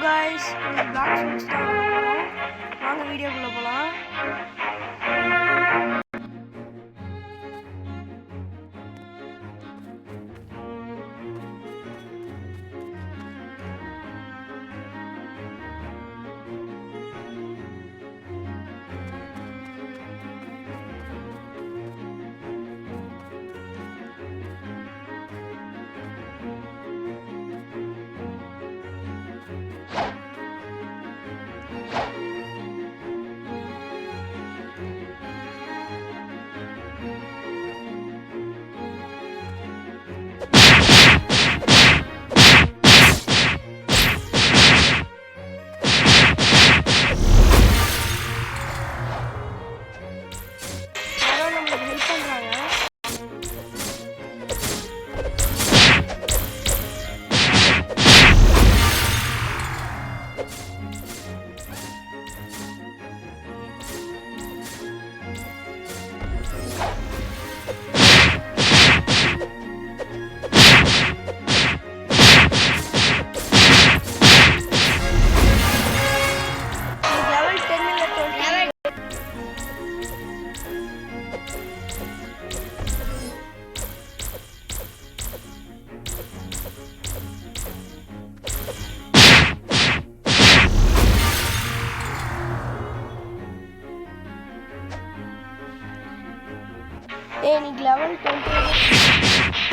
Guys blog shoots தான் போறோம் வாங்க வீடியோக்குள்ள போலாம் நீ லெவல் 20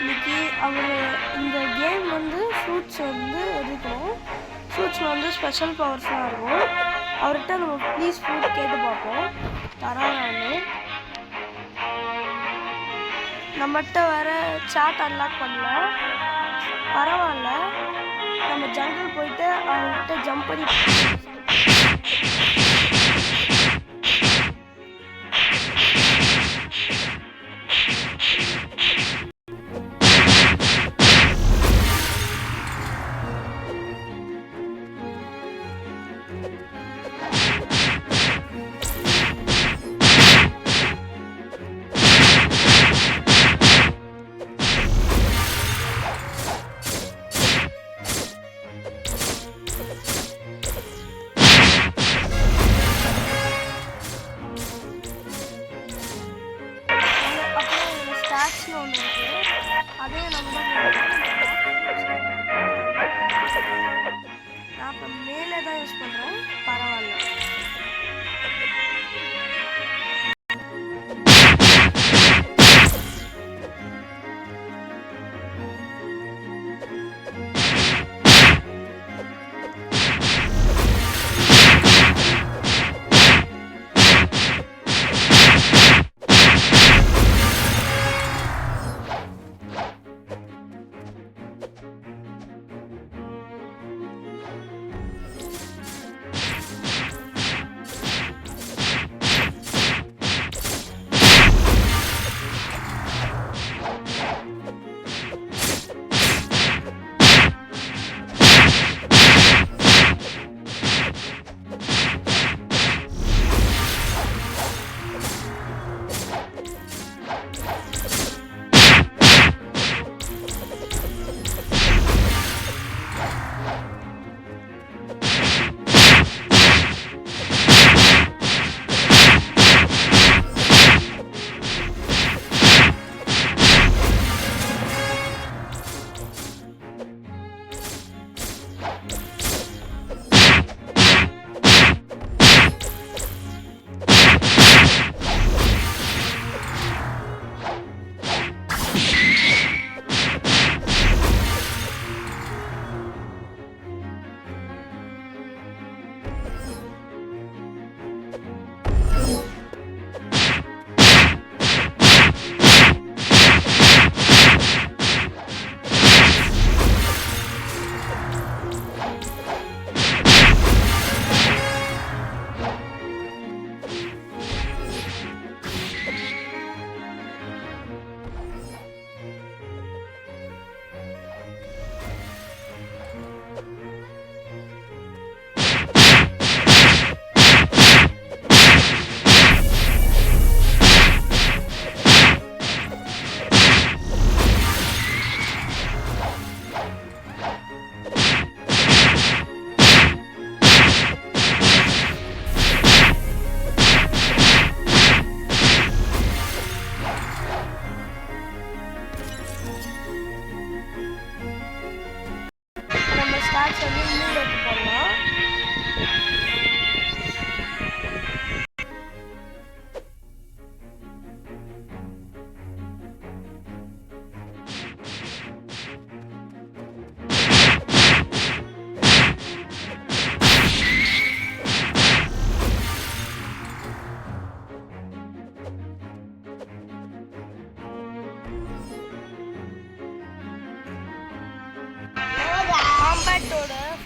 இன்னைக்கு அவர் இந்த கேம் வந்து ஃப்ரூட்ஸ் வந்து எடுக்கணும். ஃப்ரூட்ஸில் வந்து ஸ்பெஷல் பவர்ஸ்லாம் இருக்கும். அவர்கிட்ட நம்ம ப்ளீஸ் ஃப்ரூட் கேட்டு பார்ப்போம் தரானான்னு. நம்மகிட்ட வேறு சாட் அன்லாக் பண்ணல, பரவாயில்ல. நம்ம ஜங்கிள் போயிட்டு அவர்கிட்ட ஜம்ப் பண்ணி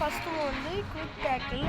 ஃபர்ஸ்ட் வந்து குயிக் டேக்கிள்.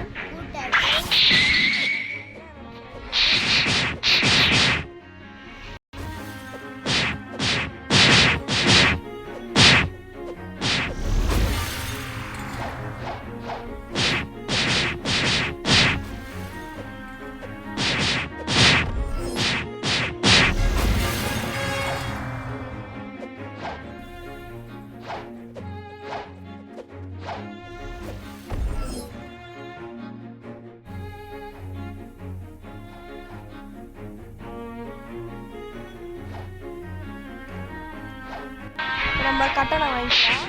நம்ம கட்டணை வாங்கிக்கலாம்.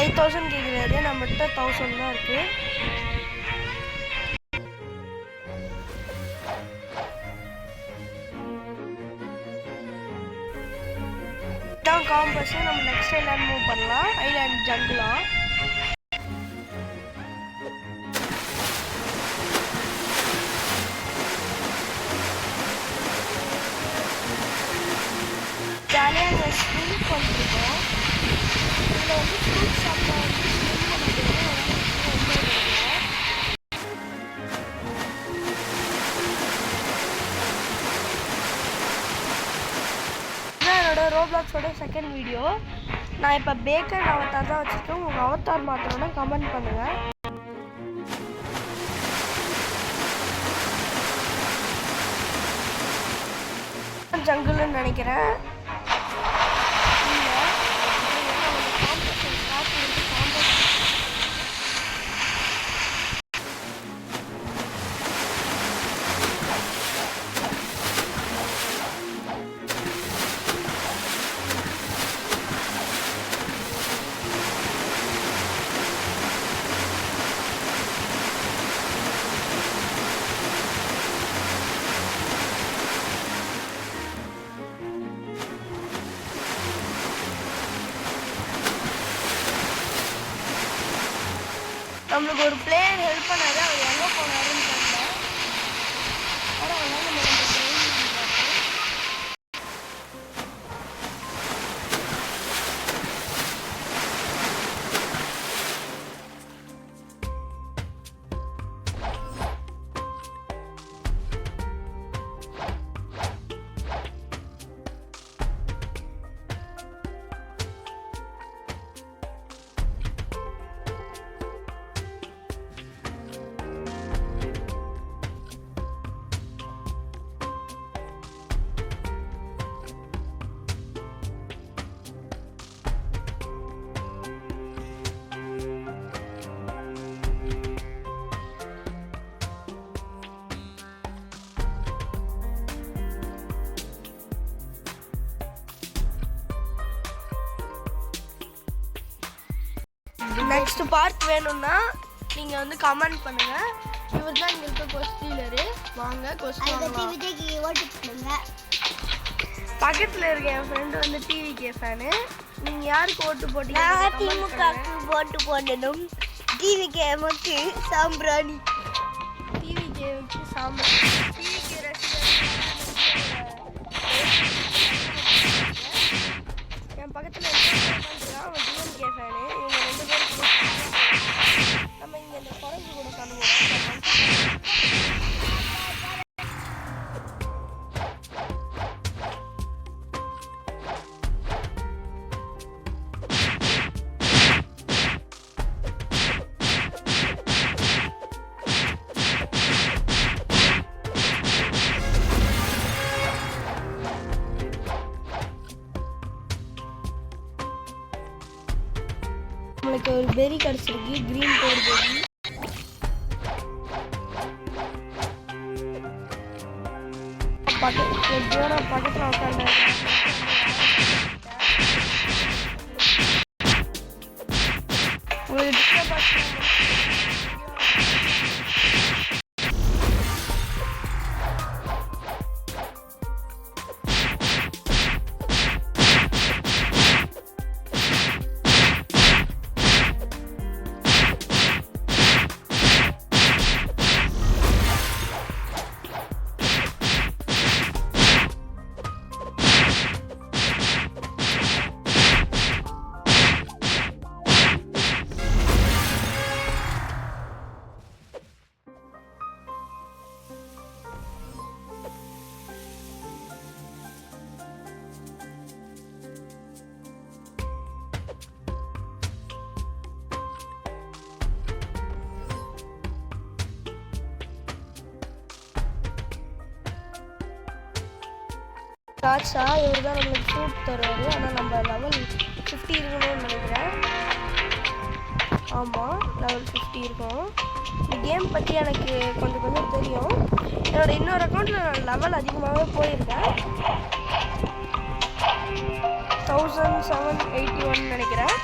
$8,000 கேட்குறாரு, நம்மகிட்ட 1000 தான் இருக்கு. இதான் காம்பஸ். நம்ம நெக்ஸ்ட் ஐலாண்ட் மூவ் பண்ணலாம். ஐலாண்ட் ஜங்கிளா. ஜாலியாக ஸ்விம் பண்ணிருக்கோம். இதில் வந்து ஃப்ரூட் ஷாப்பில் வந்து ஸ்விம் பண்ணிக்கிறோம். இதுதான் என்னோட ரோப்ளாக்ஸோட செகண்ட் வீடியோ. நான் இப்போ பேக்கர் அவதார் தான் வச்சுருக்கேன். உங்கள் அவதார் மாற்றணும்னா கமெண்ட் பண்ணுங்கள். ஜங்கிள்னு நினைக்கிறேன். நம்மளுக்கு ஒரு பிளேயர் ஹெல்ப் பண்ணாரு. அவர் எங்கே போனாருன்னு தெரியல. பரவாயில்ல, நம்ம நெக்ஸ்ட் பார்ட் வேணும்னா நீங்கள் வந்து கமெண்ட் பண்ணுங்கள். இவர் தான் இங்கே இருக்க கொஸ்டீலரு. வாங்க பக்கத்தில் இருக்க என் ஃப்ரெண்டு வந்து டிவிகே ஃபேனு. நீங்கள் யாருக்கு ஓட்டு போட்டீங்க? திமுகவுக்கு ஓட்டு போடணும். டிவிகேவுக்கு சாம்பிராணி. டிவிகேவுக்கு சாம்பிராணி. டிவிகே ரசிகர் என் பக்கத்தில் அவன் டிஎம்கே ஃபேனு. இவங்க 2 பேரும் நம்ம இங்கே இந்த குரங்கு கூட பண்ணுவோம். நம்மளுக்கு ஒரு பெரி கிடச்சிருக்கு. கிரீன் கோட் பெரி. பக்கத்தில் உட்காந்து ராட்சா இவர் தான் நம்மளுக்கு ஃப்ரூட் தருவார். ஆனால் நம்ம லெவல் 50 இருக்கணும்னு நினைக்கிறேன். ஆமாம், லெவல் 50 இருக்கும். இந்த கேம் பற்றி எனக்கு கொஞ்சம் தெரியும். என்னோட இன்னொரு அக்கௌண்ட்டில் நான் லெவல் அதிகமாகவே போயிருக்கேன். 1781 நினைக்கிறேன்.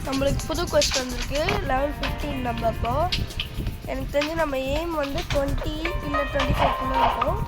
நம்மளுக்கு புது quest வந்திருக்கு. லெவல் 15 நம்ம இப்போ. எனக்கு தெரிஞ்சு நம்ம எய்ம் வந்து 20 இல்லை 25 இருக்கும்.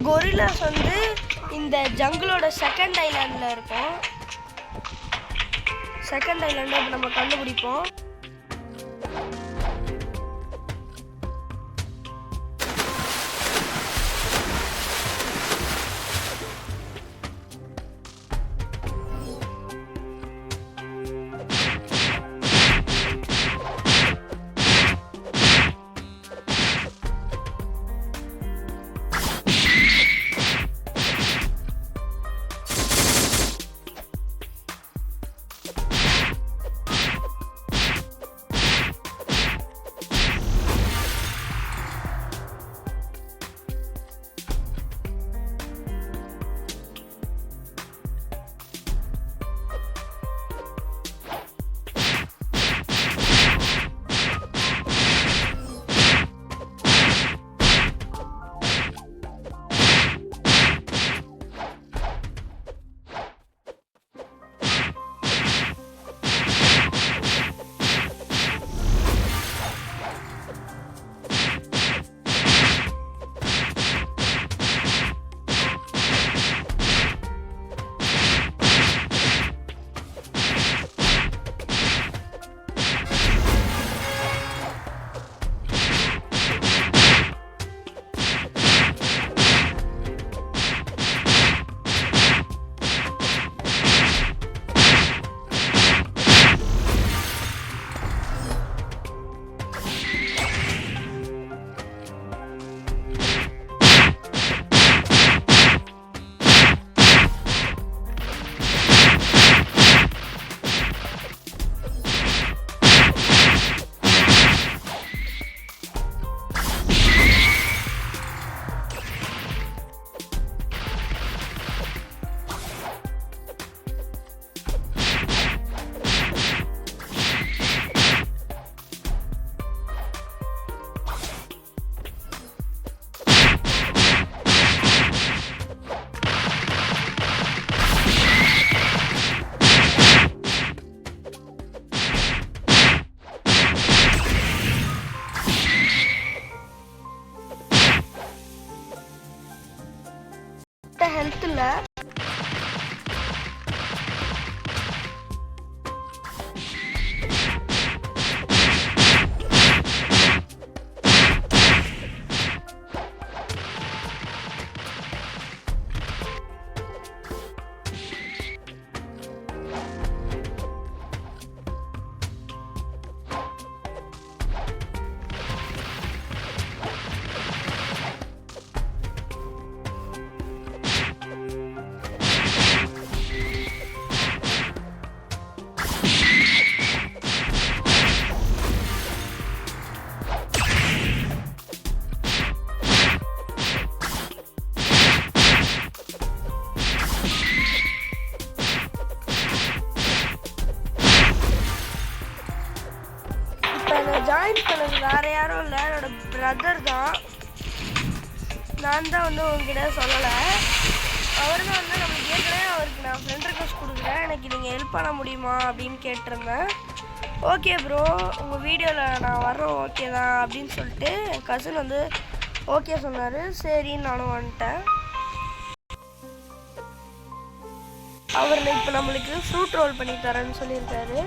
கொரில்லாஸ் வந்து இந்த ஜங்கிளோட செகண்ட் ஐலாண்டில் இருக்கும். செகண்ட் ஐலாண்டை இப்போ நம்ம கண்டுபிடிப்போம். ஹெல்த் இல்லை. ஜாயின் பண்ணது வேறு யாரும் இல்லை, என்னோட பிரதர் தான். நான் தான் வந்து உங்ககிட்ட சொல்லலை. அவர் தான் வந்து நம்மளுக்கு ஏற்கனவே அவருக்கு நான் ஃப்ரெண்ட் ரிக்வெஸ்ட் கொடுக்குறேன், எனக்கு நீங்கள் ஹெல்ப் பண்ண முடியுமா அப்படின்னு கேட்டிருந்தேன். ஓகே ப்ரோ, உங்கள் வீடியோவில் நான் வர்றேன், ஓகே தான் அப்படின்னு சொல்லிட்டு என் கசின் வந்து ஓகே சொன்னார். சரின்னு நானும் வந்துட்டேன். அவர் இப்போ நம்மளுக்கு ஃப்ரூட் ரோல் பண்ணி தரேன்னு சொல்லியிருக்காரு.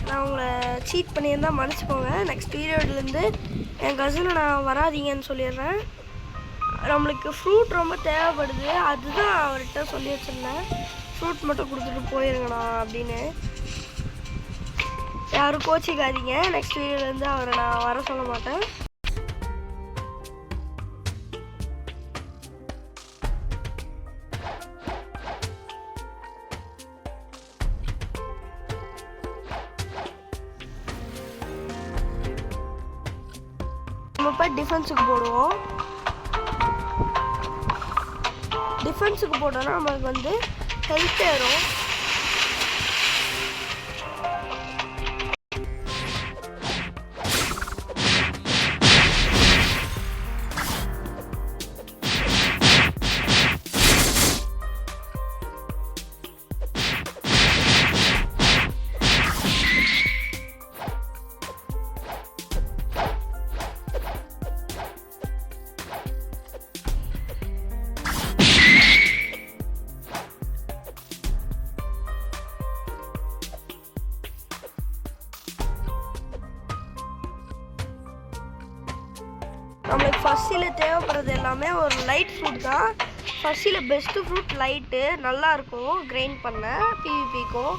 நான் உங்களை சீட் பண்ணியிருந்தால் மன்னிச்சுக்கோங்க. நெக்ஸ்ட் பீரியட்லேருந்து என் கசினை நான் வராதீங்கன்னு சொல்லிடுறேன். நம்மளுக்கு ஃப்ரூட் ரொம்ப தேவைப்படுது, அதுதான் அவர்கிட்ட சொல்லி வச்சுருந்தேன். ஃப்ரூட் மட்டும் கொடுத்துட்டு போயிருங்கண்ணா அப்படின்னு. யாரும் கோச்சிக்காதீங்க, நெக்ஸ்ட் பீரியட்லேருந்து அவரை நான் வர சொல்ல மாட்டேன். நம்ம இப்போ டிஃபென்ஸுக்கு போடுவோம். டிஃபென்ஸுக்கு போட்டோன்னா நமக்கு வந்து ஹெல்த் ஏறும். நம்மளுக்கு ஃபஸ்ட்டில் தேவைப்படுறது எல்லாமே ஒரு லைட் ஃப்ரூட் தான். ஃபஸ்ட்டில் பெஸ்ட்டு ஃப்ரூட் லைட்டு, நல்லாயிருக்கும் கிரைண்ட் பண்ண பிவிபிக்கும்.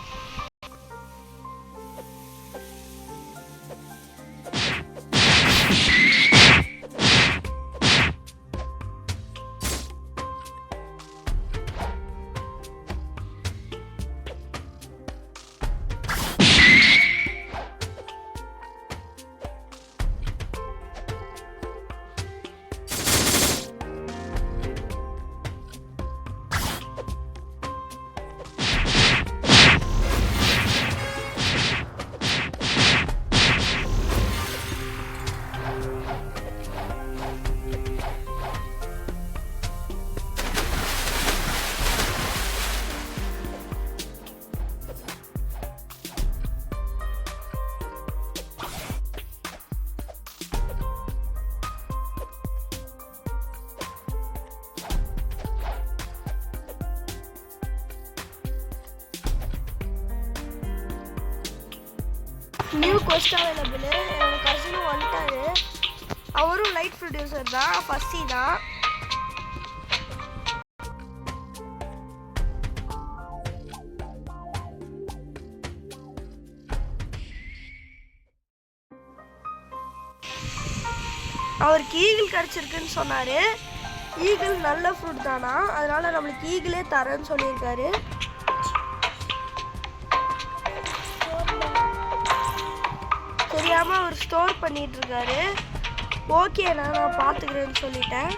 New கொஸ்ட் available. என்னோட கசினும் வந்துட்டாரு. அவரும் லைட் ப்ரொடியூசர் தான், ஃபஸ்ட்டி தான். அவருக்கு ஈகிள் கிடச்சிருக்குன்னு சொன்னார். ஈகிள் நல்ல ஃப்ரூட் தானா, அதனால நம்மளுக்கு ஈகிளே தரேன்னு சொல்லியிருக்காரு. தெரியாமல் அவர் ஸ்டோர் பண்ணிகிட்ருக்காரு. ஓகே நான் பார்த்துக்கிறேன்னு சொல்லிட்டேன்.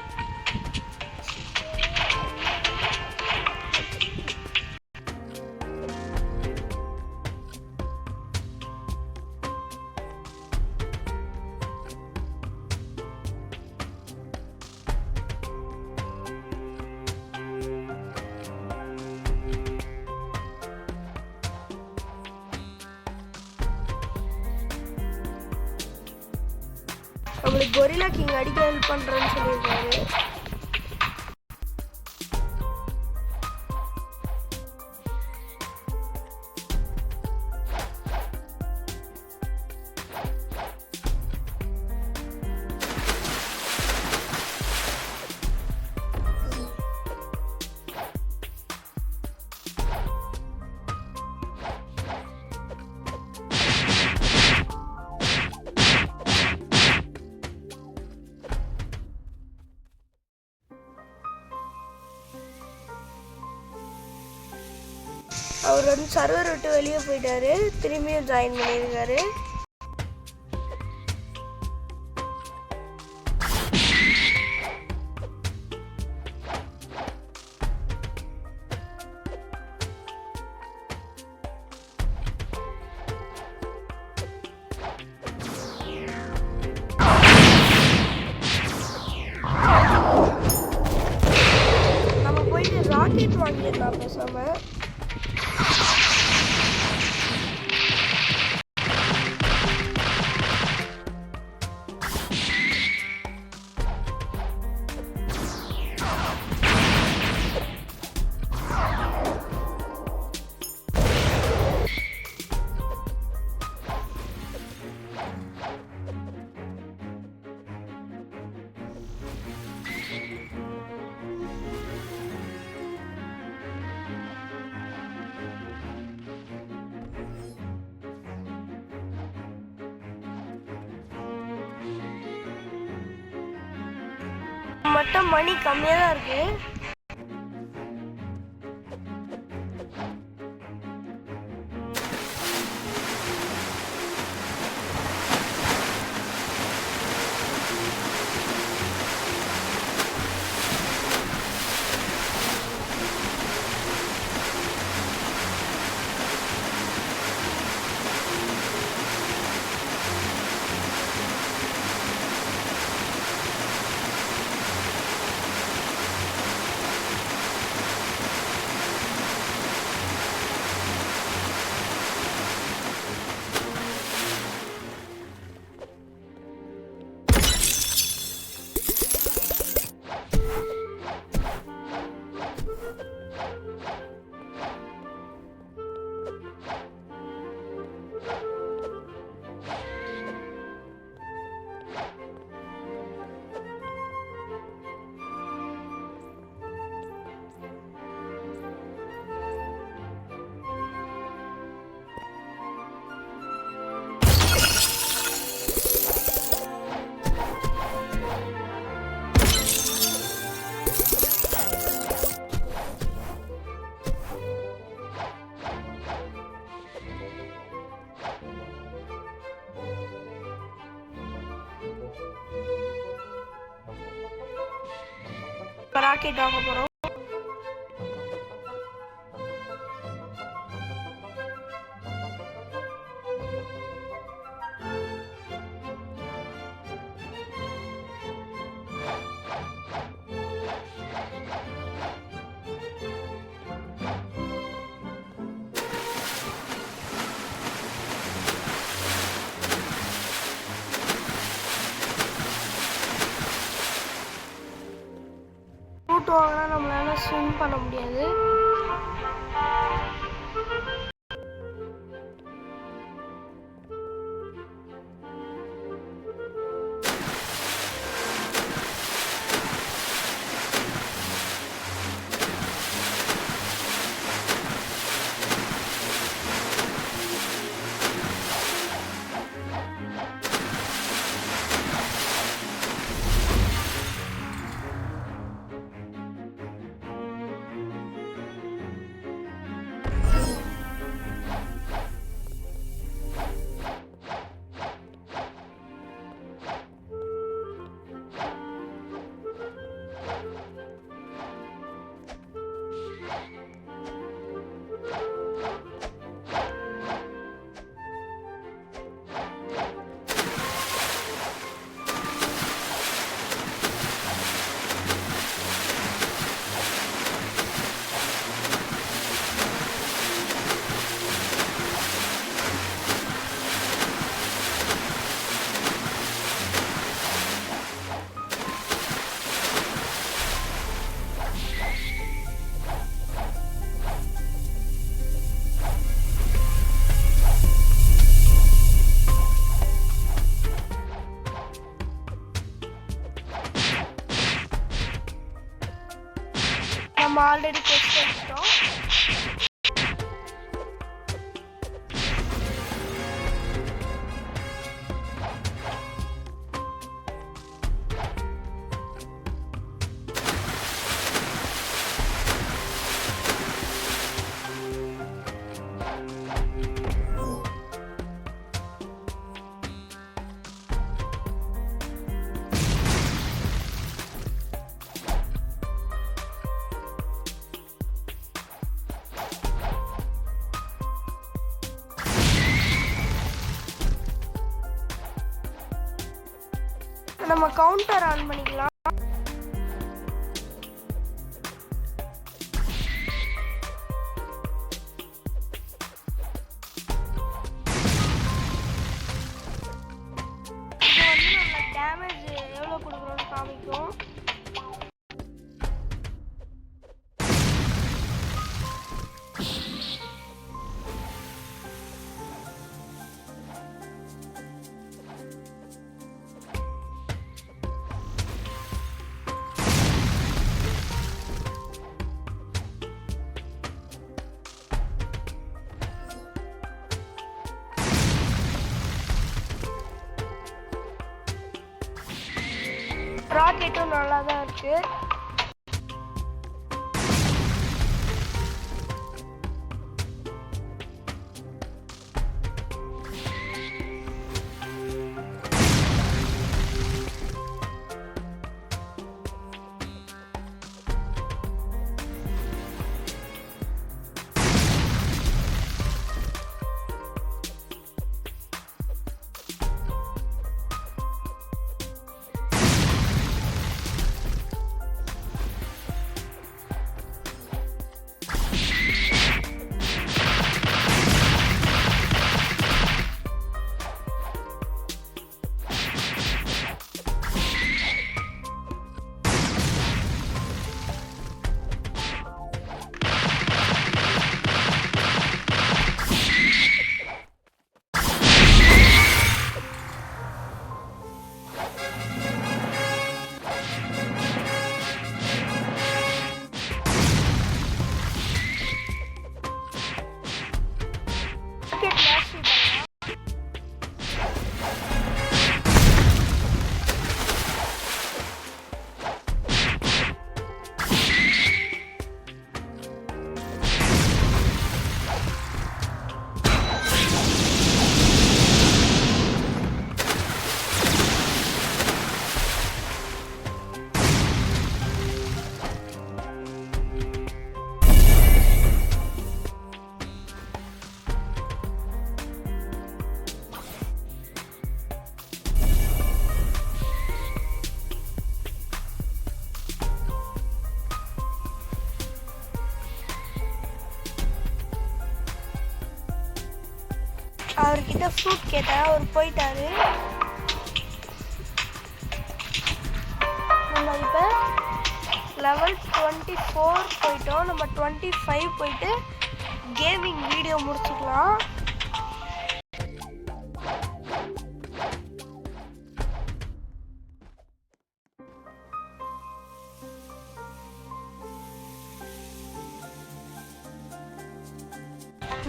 நம்மளுக்கு கொரில்லா கிங் அடிக்க ஹெல்ப் பண்ணுறேன்னு சொல்லியிருக்காரு. அவர் வந்து சர்வர் விட்டு வெளியே போயிட்டாரு, திரும்பியும் ஜாயின் பண்ணியிருக்காரு. நம்ம போயிட்டு ராக்கெட் வாங்கிடலாம் பேசாம. மட்டும் மணி கம்மியாக தான் இருக்கு. ராக்கெட் வாங்க போறோம். ஃப்ரூட் வாங்கினா நம்மளால ஸ்விம் பண்ண முடியாது. நம்ம ஆல்ரெடி டெஸ்ட் எடுத்துட்டோம். நம்ம கவுண்டர் ஆன் பண்ணிக்கலாம். டேமேஜ் எவ்வளோ கொடுக்குறோன்னு காமிக்கும். ராக்கெட்டும் நல்லா தான் இருக்கு. அவர்கிட்ட ஃப்ரூட் கேட்டேன், அவர் போயிட்டாரு. நம்ம இப்போ லெவல் 24 போயிட்டோம். நம்ம 25 போயிட்டு கேமிங் வீடியோ முடிச்சுக்கலாம்.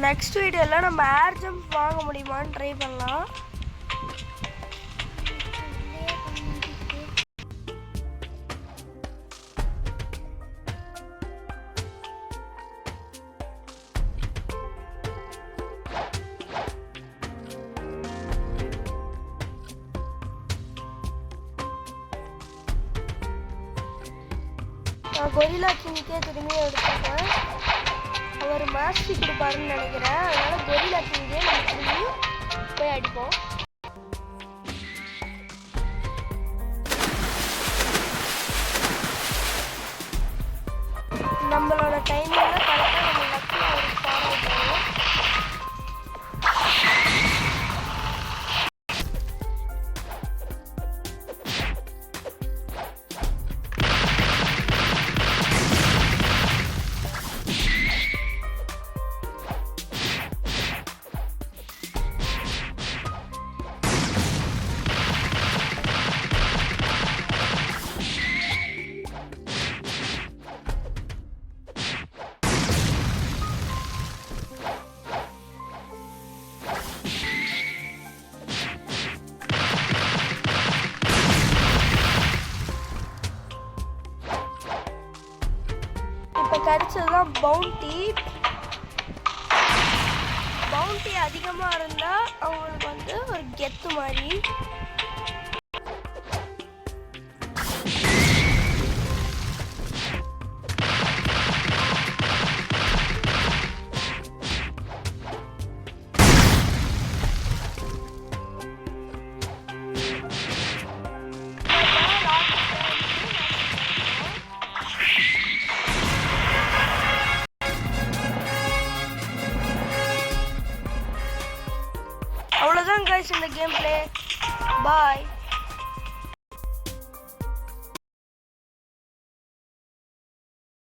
நெக்ஸ்ட் வீடியோவில் நம்ம ஏர் ஜம்ப் வாங்க முடியுமான்னு ட்ரை பண்ணலாம். நான் கொரில்லா கிங்க்கே திரும்பியும் எடுத்துருக்கேன். அவர் மாஸ்டி கொடுப்பாருன்னு நினைக்கிறேன். அதனால கொரில்லா கிங்கே நம்ம திரும்பியும் போய் அடிப்போம். நம்மளோட டைமிங்கில் கரெக்டாக நம்ம லக்கில் ஒரு ஸ்டார் ஆகிட்டோம். இப்போ கிடைச்சதுதான் பவுண்டி. பவுண்டி அதிகமாக இருந்தால் அவங்களுக்கு வந்து ஒரு கெத்து மாதிரி. guys in the gameplay. Bye.